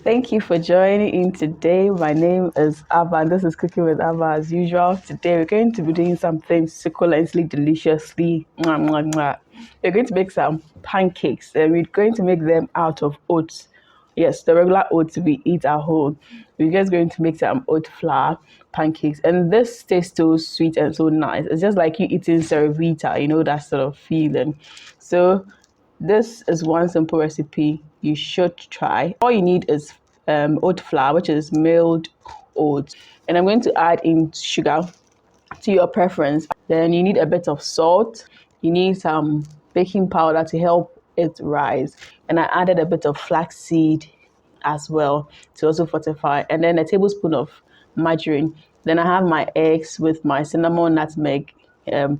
Thank you for joining in today. My name is Abba and this is Cooking with Abba as usual. Today we're going to be doing something succulently, deliciously. Mwah, mwah, mwah. We're going to make some pancakes and we're going to make them out of oats. Yes, the regular oats we eat at home. We're just going to make some oat flour pancakes and this tastes so sweet and so nice. It's just like you eating CEREVITA, that sort of feeling. So this is one simple recipe you should try. All you need is oat flour, which is milled oats. And I'm going to add in sugar to your preference. Then you need a bit of salt. You need some baking powder to help it rise. And I added a bit of flaxseed as well to also fortify. And then a tablespoon of margarine. Then I have my eggs with my cinnamon nutmeg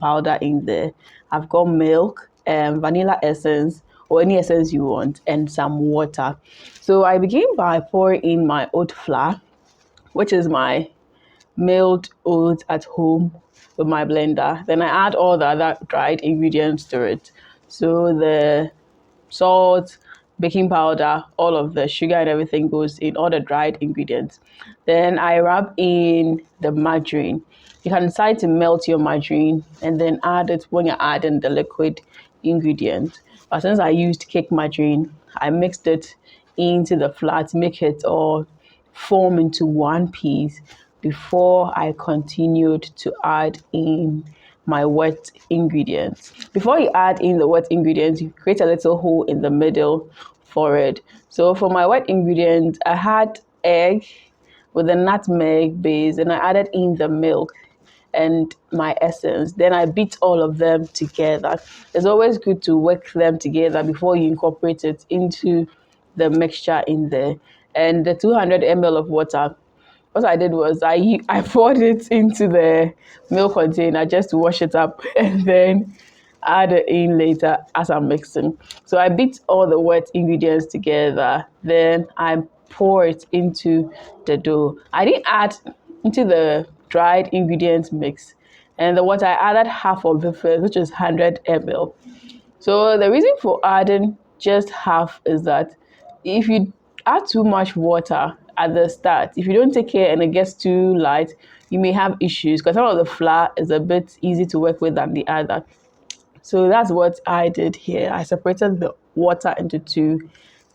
powder in there. I've got milk, vanilla essence, or any essence you want, and some water. So I begin by pouring in my oat flour, which is my milled oats at home with my blender. Then I add all the other dried ingredients to it. So the salt, baking powder, all of the sugar and everything goes in, all the dried ingredients. Then I rub in the margarine. You can decide to melt your margarine and then add it when you're adding the liquid ingredient. But since I used cake margarine, I mixed it into the flour to make it all form into one piece before I continued to add in my wet ingredients. Before you add in the wet ingredients, you create a little hole in the middle for it. So for my wet ingredients, I had egg with a nutmeg base and I added in the milk and my essence. Then I beat all of them together. It's always good to work them together before you incorporate it into the mixture in there. And the 200 ml of water, what I did was I poured it into the milk container just to wash it up and then add it in later as I'm mixing. So I beat all the wet ingredients together. Then I pour it into the dough. I didn't add into the dried ingredients mix. And the water, I added half of it first, which is 100 ml. So the reason for adding just half is that if you add too much water at the start, if you don't take care and it gets too light, you may have issues because some of the flour is a bit easy to work with than the other. So that's what I did here. I separated the water into two.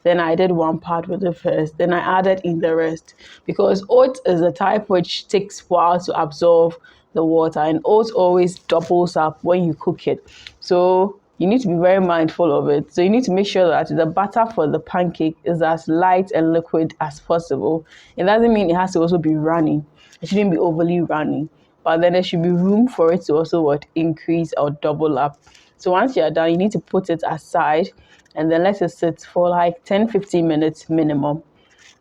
Then I did one part with it first. Then I added in the rest because oat is a type which takes a while to absorb the water, and oat always doubles up when you cook it. So you need to be very mindful of it. So you need to make sure that the batter for the pancake is as light and liquid as possible. It doesn't mean it has to also be runny. It shouldn't be overly runny. But then there should be room for it to also increase or double up. So once you're done, you need to put it aside and then let it sit for like 10-15 minutes minimum.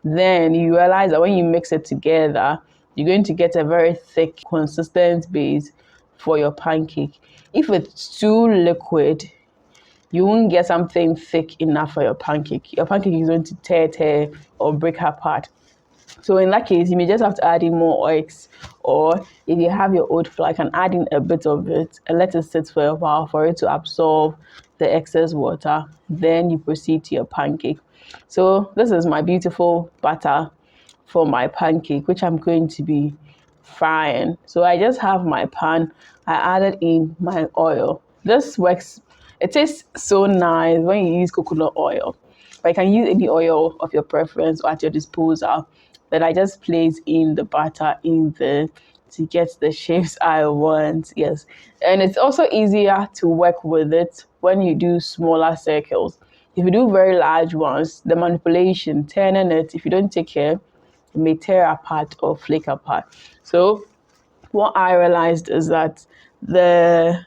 Then you realize that when you mix it together, you're going to get a very thick, consistent base for your pancake. If it's too liquid, you won't get something thick enough for your pancake. Your pancake is going to tear or break apart. So in that case, you may just have to add in more eggs, or if you have your oat flour, you can add in a bit of it and let it sit for a while for it to absorb the excess water. Then you proceed to your pancake. So this is my beautiful batter for my pancake, which I'm going to be frying. So I just have my pan. I added in my oil. This works. It tastes so nice when you use coconut oil. But you can use any oil of your preference or at your disposal. Then I just place in the batter in there to get the shapes I want. Yes. And it's also easier to work with it when you do smaller circles. If you do very large ones, the manipulation, turning it, if you don't take care, it may tear apart or flake apart. So what I realized is that the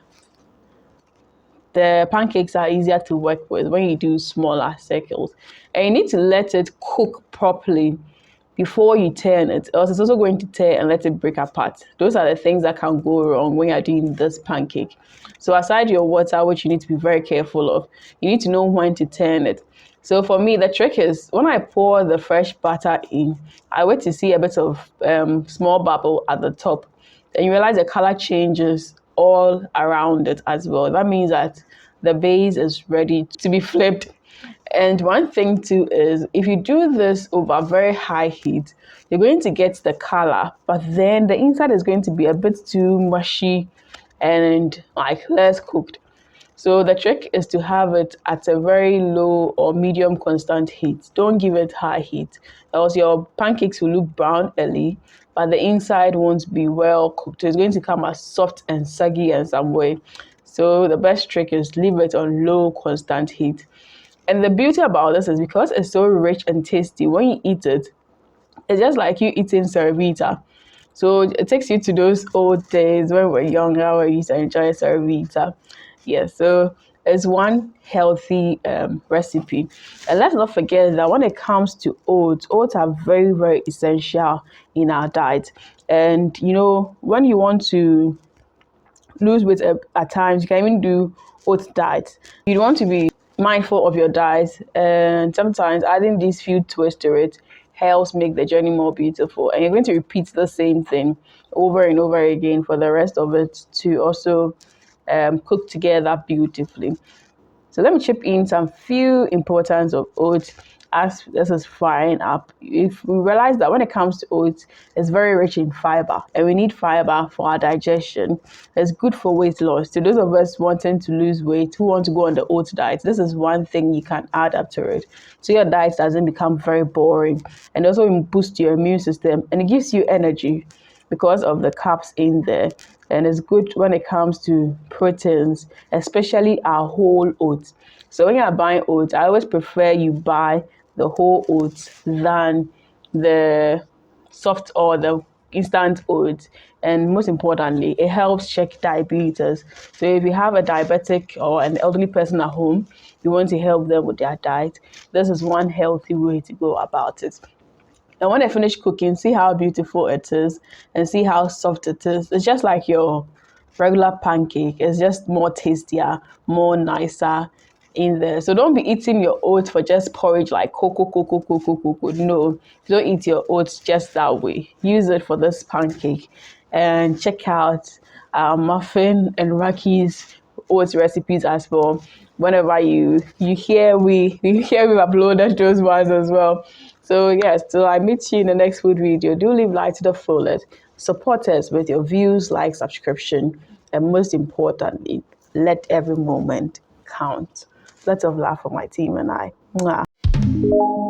pancakes are easier to work with when you do smaller circles. And you need to let it cook properly before you turn it, else it's also going to tear and let it break apart. Those are the things that can go wrong when you're doing this pancake. So aside your water, which you need to be very careful of, you need to know when to turn it. So for me, the trick is when I pour the fresh batter in, I wait to see a bit of small bubble at the top. Then you realize the color changes all around it as well. That means that the base is ready to be flipped. And one thing too is if you do this over very high heat, you're going to get the color, but then the inside is going to be a bit too mushy and like less cooked. So the trick is to have it at a very low or medium constant heat. Don't give it high heat, else your pancakes will look brown early, but the inside won't be well cooked. It's going to come as soft and saggy in some way. So the best trick is leave it on low constant heat. And the beauty about this is because it's so rich and tasty, when you eat it, it's just like you eating CEREVITA. So it takes you to those old days when we were younger, we used to enjoy CEREVITA. Yeah, so it's one healthy recipe. And let's not forget that when it comes to oats, oats are very, very essential in our diet. And, you know, when you want to lose weight at times, you can even do oat diet. You want to be mindful of your diet, and sometimes adding these few twists to it helps make the journey more beautiful. And you're going to repeat the same thing over and over again for the rest of it to also cook together beautifully. So let me chip in some few importance of oats as this is frying up. If we realize that when it comes to oats, it's very rich in fiber, and we need fiber for our digestion. It's good for weight loss. To those of us wanting to lose weight, who want to go on the oats diet, this is one thing you can add up to it. So your diet doesn't become very boring, and also boost your immune system, and it gives you energy because of the carbs in there. And it's good when it comes to proteins, especially our whole oats. So when you're buying oats, I always prefer you buy the whole oats than the soft or the instant oats. And most importantly, it helps check diabetes. So if you have a diabetic or an elderly person at home, you want to help them with their diet, this is one healthy way to go about it. And when I finish cooking, see how beautiful it is and see how soft it is. It's just like your regular pancake. It's just more tastier, more nicer in there. So don't be eating your oats for just porridge like cocoa, cocoa, cocoa, cocoa. No, don't eat your oats just that way. Use it for this pancake. And check out muffin and Rocky's oats recipes as well. Whenever you hear we hear we've uploaded those ones as well. So yes, till I meet you in the next food video, do leave light to the fullest. Support us with your views, like, subscription, and most importantly, let every moment count. Lots of love for my team and I. Mwah.